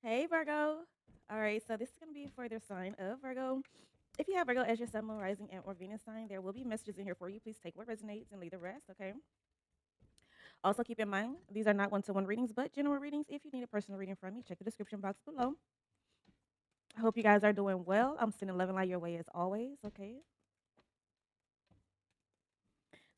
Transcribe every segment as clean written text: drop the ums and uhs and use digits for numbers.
Hey Virgo. All right, so this is going to be for the sign of Virgo. If you have Virgo as your sun, moon, rising, and or Venus sign, there will be messages in here for you. Please take what resonates and leave the rest, okay? Also, keep in mind, these are not one-to-one readings, but general readings. If you need a personal reading from me, check the description box below. I hope you guys are doing well. I'm sending love and light your way as always, okay?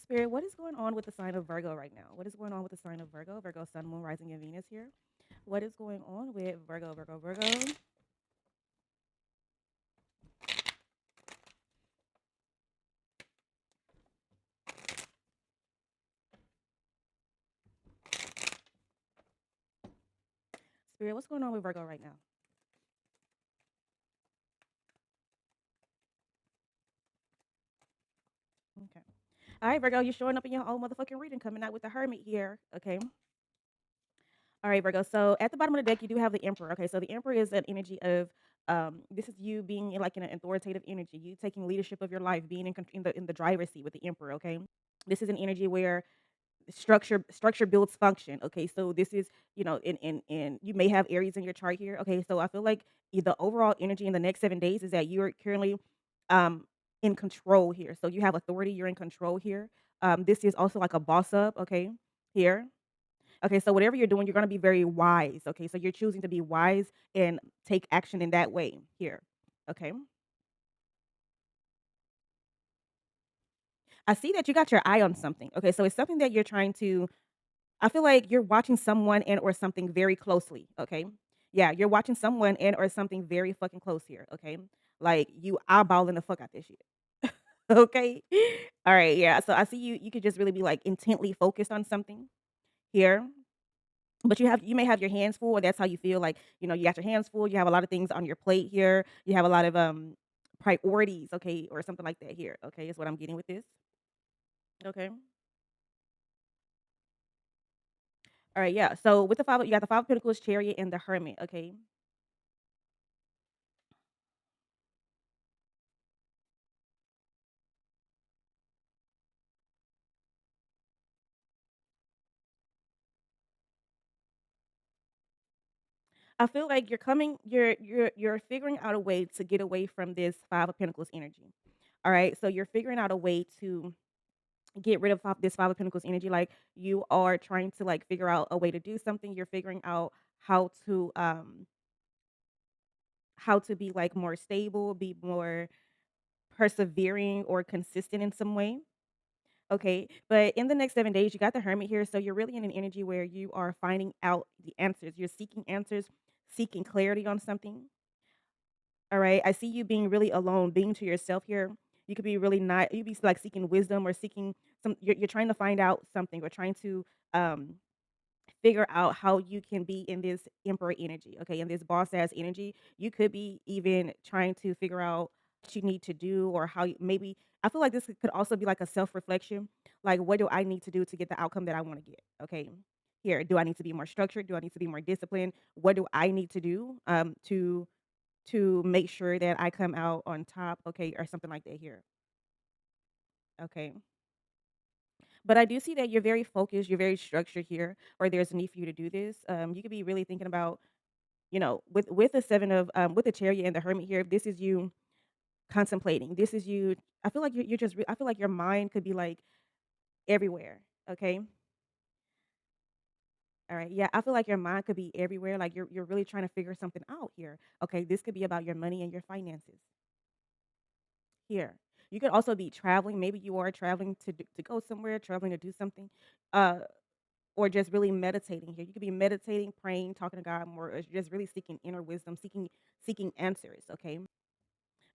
Spirit, what is going on with the sign of Virgo right now? What is going on with the sign of Virgo? Virgo, sun, moon, rising, and Venus here. What is going on with Virgo, Virgo, Virgo? Spirit, what's going on with Virgo right now? Okay. All right, Virgo, you're showing up in your own motherfucking reading, coming out with the Hermit here. Okay. All right, Virgo. So at the bottom of the deck, you do have the Emperor. Okay. So the Emperor is an energy of this is you being like in an authoritative energy, you taking leadership of your life, being in the driver's seat with the Emperor. Okay. This is an energy where structure builds function. Okay. So this is, and you may have Aries in your chart here. Okay. So I feel like the overall energy in the next 7 days is that you're currently um in control here. So you have authority, you're in control here. This is also like a boss up, okay, here. Okay, so whatever you're doing, you're gonna be very wise. Okay, so you're choosing to be wise and take action in that way here. Okay. I see that you got your eye on something. Okay, so it's something that you're trying to I feel like you're watching someone and or something very closely. Okay. Yeah, you're watching someone and or something very fucking close here. Okay. Like you eyeballing the fuck out this shit. Okay. All right. Yeah. So I see you could just really be like intently focused on something here. But you may have your hands full, or that's how you feel like, you got your hands full, you have a lot of things on your plate here. You have a lot of priorities, okay, or something like that here. Okay, is what I'm getting with this. Okay. All right, yeah. So with the five, you got the Five of Pentacles, Chariot, and the Hermit. Okay. I feel like you're figuring out a way to get away from this Five of Pentacles energy. All right. So you're figuring out a way to get rid of this Five of Pentacles energy. Like you are trying to like figure out a way to do something. You're figuring out how to be like more stable, be more persevering or consistent in some way. Okay. But in the next 7 days, you got the Hermit here. So you're really in an energy where you are finding out the answers. You're seeking answers, seeking clarity on something. All right. I see you being really alone, being to yourself here. You could be really not, you be like seeking wisdom or seeking you're trying to find out something or trying to um, figure out how you can be in this emperor energy, okay, in this boss ass energy. You could be even trying to figure out what you need to do or how maybe I feel like this could also be like a self reflection. Like, what do I need to do to get the outcome that I want to get? Okay. Here, do I need to be more structured? Do I need to be more disciplined? What do I need to do to make sure that I come out on top? Okay, or something like that here. Okay. But I do see that you're very focused, you're very structured here, or there's a need for you to do this. You could be really thinking about, with the seven of with the chariot and the hermit here, this is you contemplating. This is you. I feel like you're just. I feel like your mind could be like everywhere. Okay. All right. Yeah. I feel like your mind could be everywhere. Like you're really trying to figure something out here. Okay. This could be about your money and your finances here. You could also be traveling. Maybe you are traveling to go somewhere, traveling to do something. Uh, or just really meditating here. You could be meditating, praying, talking to God more, or just really seeking inner wisdom, seeking answers, okay?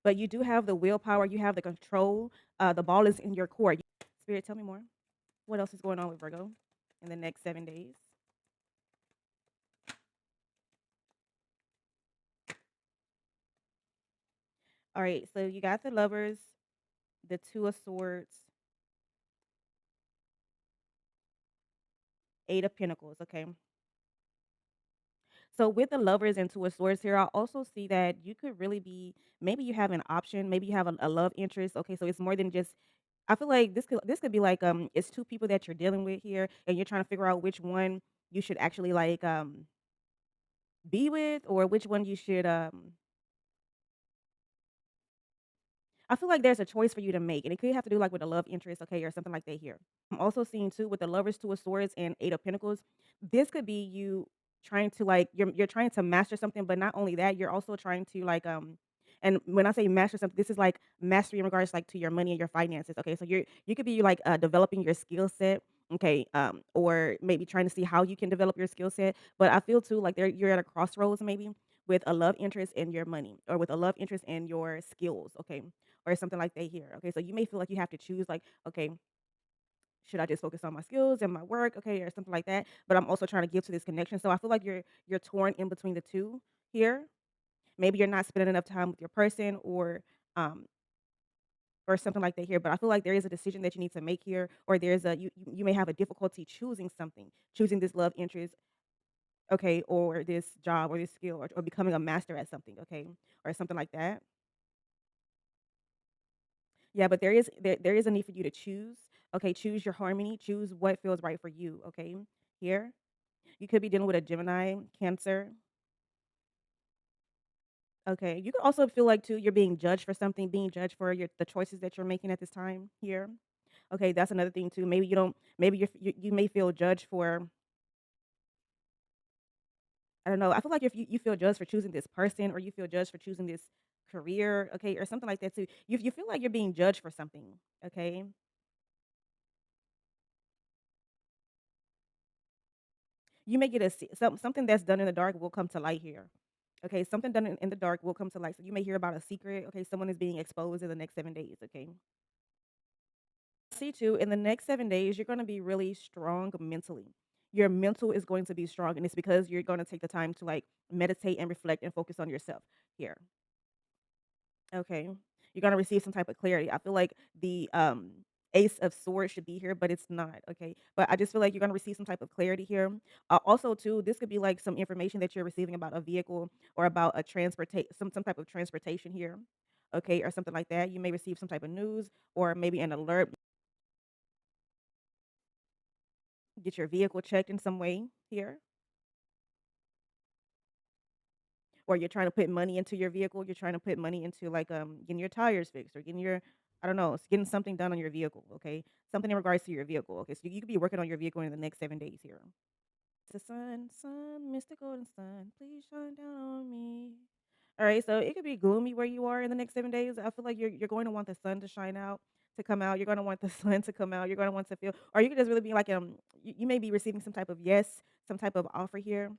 But you do have the willpower, you have the control. The ball is in your court. Spirit, tell me more. What else is going on with Virgo in the next 7 days? All right, so you got the lovers, the two of swords, 8 of pentacles, okay? So with the lovers and two of swords here, I also see that you could really be maybe you have an option, maybe you have a love interest. Okay, so it's more than just I feel like this could be like it's two people that you're dealing with here and you're trying to figure out which one you should actually like be with, or which one you should I feel like there's a choice for you to make, and it could have to do, like, with a love interest, okay, or something like that here. I'm also seeing too with the Lovers, Two of Swords, and Eight of Pentacles, this could be you trying to, like you're trying to master something, but not only that, you're also trying to, like, and when I say master something, this is, like, mastery in regards, like, to your money and your finances, okay? So you could be, like, developing your skill set, okay, or maybe trying to see how you can develop your skill set, but I feel too like you're at a crossroads maybe with a love interest and your money, or with a love interest and your skills, okay? Or something like they hear. Okay, so you may feel like you have to choose, like, okay, should I just focus on my skills and my work, okay, or something like that. But I'm also trying to give to this connection. So I feel like you're torn in between the two here. Maybe you're not spending enough time with your person, um or something like that here. But I feel like there is a decision that you need to make here, or there's a you may have a difficulty choosing something, choosing this love interest, okay, or this job or this skill, or becoming a master at something, okay, or something like that. Yeah, but there is a need for you to choose. Okay, choose your harmony, choose what feels right for you, okay? Here, you could be dealing with a Gemini, Cancer. Okay, you could also feel like too you're being judged for something, being judged for the choices that you're making at this time here. Okay, that's another thing too. Maybe you don't. Maybe you may feel judged for. I don't know. I feel like if you feel judged for choosing this person, or you feel judged for choosing this career, okay, or something like that too. You feel like you're being judged for something. Okay, you may get something that's done in the dark will come to light here. Okay, something done in the dark will come to light. So you may hear about a secret. Okay, someone is being exposed in the next 7 days. Okay. See too, in the next 7 days, you're gonna be really strong mentally. Your mental is going to be strong, and it's because you're gonna take the time to, like, meditate and reflect and focus on yourself here. Okay. You're gonna receive some type of clarity. I feel like the Ace of Swords should be here, but it's not. Okay. But I just feel like you're gonna receive some type of clarity here. Also, too, this could be like some information that you're receiving about a vehicle, or about a some type of transportation here. Okay, or something like that. You may receive some type of news, or maybe an alert. Get your vehicle checked in some way here, or you're trying to put money into your vehicle. You're trying to put money into, like, getting your tires fixed, or getting your, I don't know, getting something done on your vehicle. Okay, something in regards to your vehicle. Okay, so you could be working on your vehicle in the next 7 days here. The sun, sun, Mr. Golden Sun, please shine down on me. All right, so it could be gloomy where you are in the next 7 days. I feel like you're going to want the sun to shine out, to come out. You're going to want the sun to come out. You're going to want to feel, or you could just really be like, you may be receiving some type of yes, some type of offer here.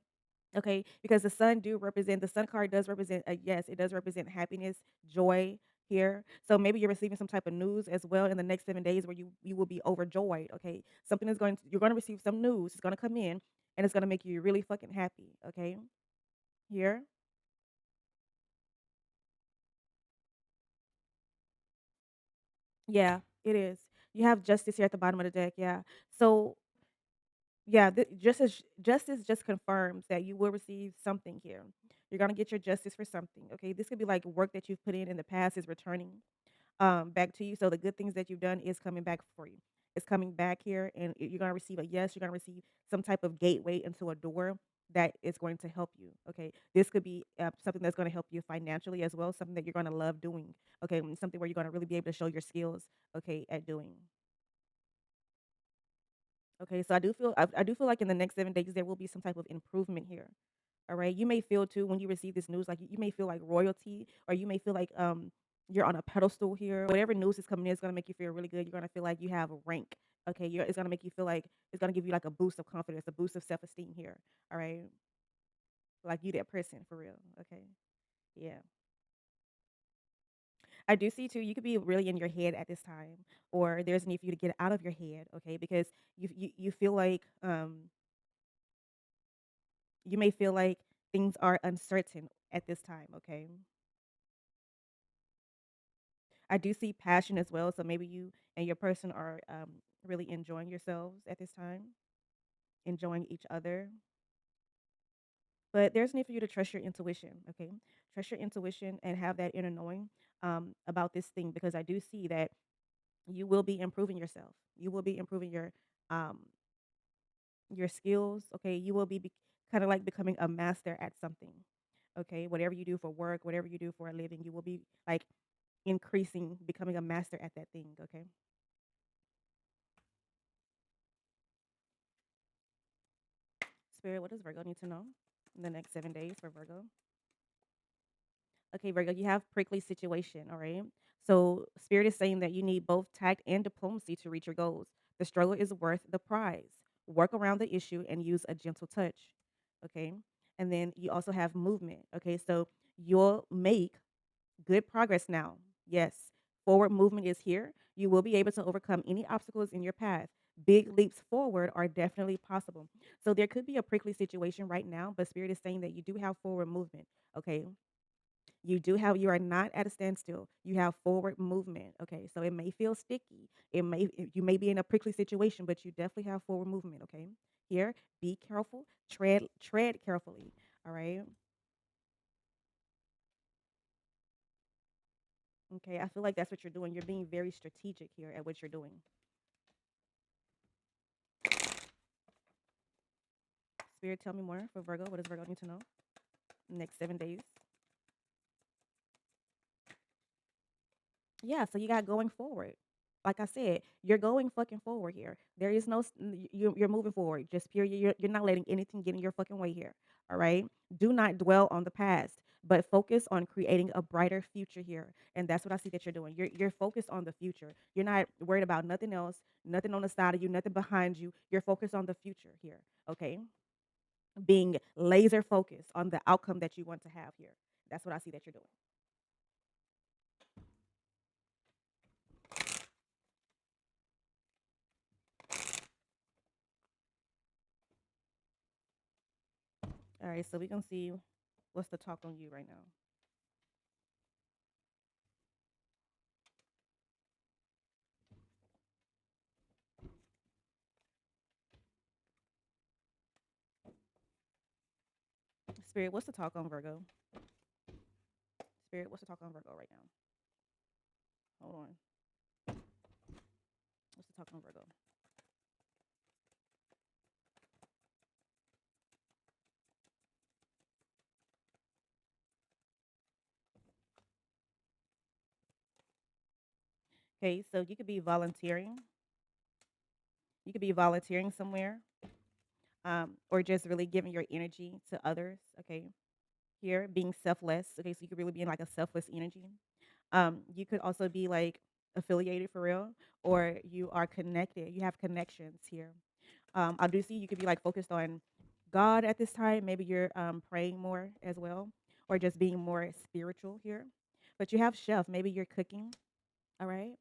Okay, because the sun card does represent a yes, it does represent happiness, joy here. So maybe you're receiving some type of news as well in the next 7 days, where you will be overjoyed. Okay, something is you're going to receive some news. It's going to come in, and it's going to make you really fucking happy. Okay, here, yeah, it is. You have justice here at the bottom of the deck. Yeah, so yeah, justice just confirms that you will receive something here. You're gonna get your justice for something. Okay, this could be like work that you've put in the past is returning back to you. So the good things that you've done is coming back for you. It's coming back here, and you're gonna receive a yes. You're gonna receive some type of gateway into a door that is going to help you. Okay, this could be something that's going to help you financially as well. Something that you're going to love doing. Okay, something where you're going to really be able to show your skills. Okay, at doing. Okay, so I do feel like in the next 7 days there will be some type of improvement here. All right, you may feel too when you receive this news, like you may feel like royalty, or you may feel like you're on a pedestal here. Whatever news is coming in is gonna make you feel really good. You're gonna feel like you have a rank. Okay, it's gonna make you feel like it's gonna give you like a boost of confidence, a boost of self esteem here. All right, like you that person for real. Okay, yeah. I do see too. You could be really in your head at this time, or there's a need for you to get out of your head. Okay, because you feel like you may feel like things are uncertain at this time, okay? I do see passion as well, so maybe you and your person are really enjoying yourselves at this time, enjoying each other. But there's a need for you to trust your intuition, okay? Trust your intuition and have that inner knowing about this thing, because I do see that you will be improving yourself. You will be improving um, your skills, okay? You will be kind of like becoming a master at something. Okay, whatever you do for work, whatever you do for a living, you will be like increasing, becoming a master at that thing. Okay, Spirit, what does Virgo need to know in the next 7 days for Virgo? Okay, Virgo, you have prickly situation, all right? So Spirit is saying that you need both tact and diplomacy to reach your goals. The struggle is worth the prize. Work around the issue and use a gentle touch. Okay. And then you also have movement. Okay. So you'll make good progress now. Yes. Forward movement is here. You will be able to overcome any obstacles in your path. Big leaps forward are definitely possible. So there could be a prickly situation right now, but Spirit is saying that you do have forward movement. Okay. You are not at a standstill. You have forward movement. Okay. So it may feel sticky. You may be in a prickly situation, but you definitely have forward movement. Okay. Here, be careful. Tread carefully. All right. Okay. I feel like that's what you're doing. You're being very strategic here at what you're doing. Spirit, tell me more for Virgo. What does Virgo need to know? Next 7 days. Yeah, so you got going forward. Like I said, you're going fucking forward here. There is no, you're moving forward. Just period. You're not letting anything get in your fucking way here. All right. Do not dwell on the past, but focus on creating a brighter future here. And that's what I see that you're doing. You're focused on the future. You're not worried about nothing else, nothing on the side of you, nothing behind you. You're focused on the future here. Okay. Being laser focused on the outcome that you want to have here. That's what I see that you're doing. All right. So we're going to see what's the talk on you right now. Spirit, what's the talk on Virgo? Spirit, what's the talk on Virgo right now? Hold on. What's the talk on Virgo? Okay, so you could be volunteering. You could be volunteering somewhere, or just really giving your energy to others. Okay, here being selfless. Okay, so you could really be in like a selfless energy. You could also be like affiliated for real, or you are connected. You have connections here. I do see you could be like focused on God at this time. Maybe you're praying more as well, or just being more spiritual here. But you have chef. Maybe you're cooking. All right.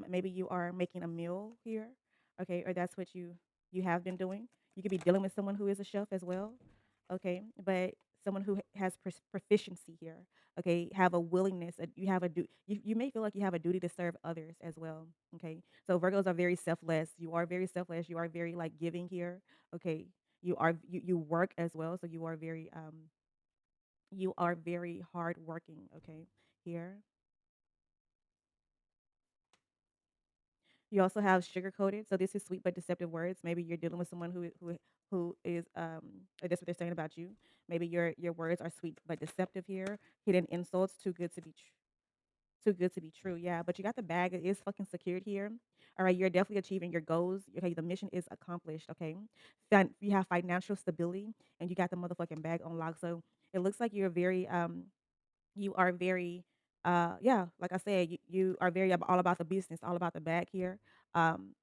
Maybe you are making a meal here. Okay, or that's what you have been doing. You could be dealing with someone who is a chef as well. Okay, but someone who has proficiency here. Okay, have a willingness. You have a you may feel like you have a duty to serve others as well. Okay, so Virgos are very selfless. You are very selfless. You are very like giving here. Okay, you work as well, so you are very hardworking. Okay, here you also have sugar coated. So this is sweet but deceptive words. Maybe you're dealing with someone who is or that's what they're saying about you. Maybe your words are sweet but deceptive here. Hidden insults, too good to be too good to be true. Yeah, but you got the bag. It is fucking secured here. All right, you're definitely achieving your goals. Okay, the mission is accomplished. Okay, you have financial stability and you got the motherfucking bag on lock. So it looks like you are very yeah, like I said, you are very all about the business, all about the bag here. Um,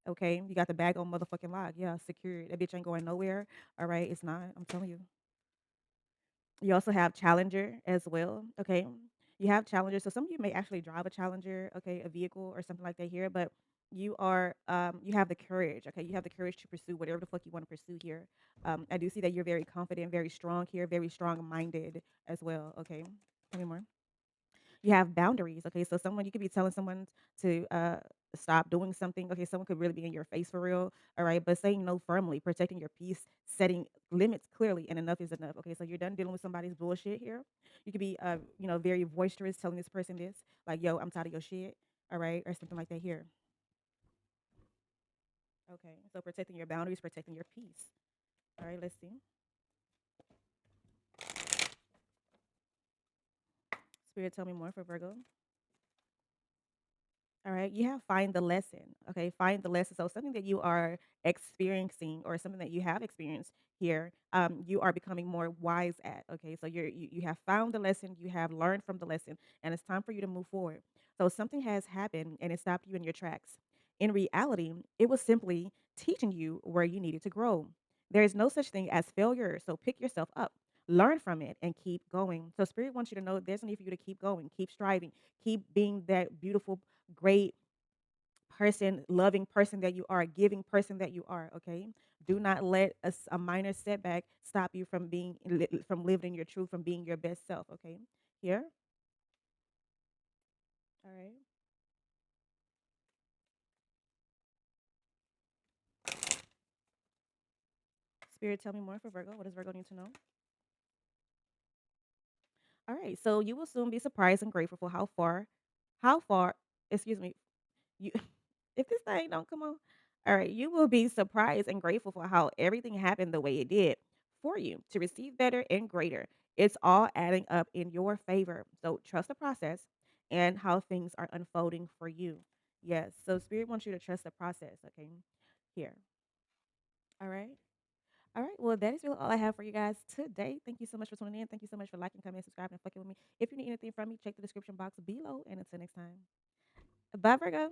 okay, you got the bag on motherfucking lock. Yeah, secured. That bitch ain't going nowhere. All right, it's not. I'm telling you. You also have Challenger as well. Okay, you have Challenger. So some of you may actually drive a Challenger. Okay, a vehicle or something like that here, but you have the courage. Okay, you have the courage to pursue whatever the fuck you want to pursue here. I do see that you're very confident, very strong here, very strong minded as well. Okay, tell me more. You have boundaries. Okay, so someone you could be telling someone to stop doing something. Okay, someone could really be in your face for real. All right, but saying no firmly, protecting your peace, setting limits clearly, and enough is enough. Okay, so you're done dealing with somebody's bullshit here. You could be very boisterous, telling this person this, like, yo, I'm tired of your shit. All right, or something like that here. Okay, so protecting your boundaries, protecting your peace. All right, let's see. Spirit, tell me more for Virgo. All right, you have find the lesson. Okay, find the lesson. So something that you are experiencing or something that you have experienced here, you are becoming more wise at. Okay, so you have found the lesson, you have learned from the lesson, and it's time for you to move forward. So something has happened and it stopped you in your tracks. In reality, it was simply teaching you where you needed to grow. There is no such thing as failure. So pick yourself up, learn from it, and keep going. So Spirit wants you to know there's a need for you to keep going, keep striving, keep being that beautiful, great person, loving person that you are, giving person that you are. Okay, do not let a minor setback stop you from from living your truth, from being your best self. Okay, here. All right. Spirit, tell me more for Virgo. What does Virgo need to know? All right, so you will soon be surprised and grateful for how far, excuse me, you if this thing don't come on, all right, you will be surprised and grateful for how everything happened the way it did for you to receive better and greater. It's all adding up in your favor. So trust the process and how things are unfolding for you. Yes. So spirit wants you to trust the process. Okay. Here. All right. All right. Well, that is really all I have for you guys today. Thank you so much for tuning in. Thank you so much for liking, commenting, subscribing, and fucking with me. If you need anything from me, check the description box below. And until next time. Bye, Virgo.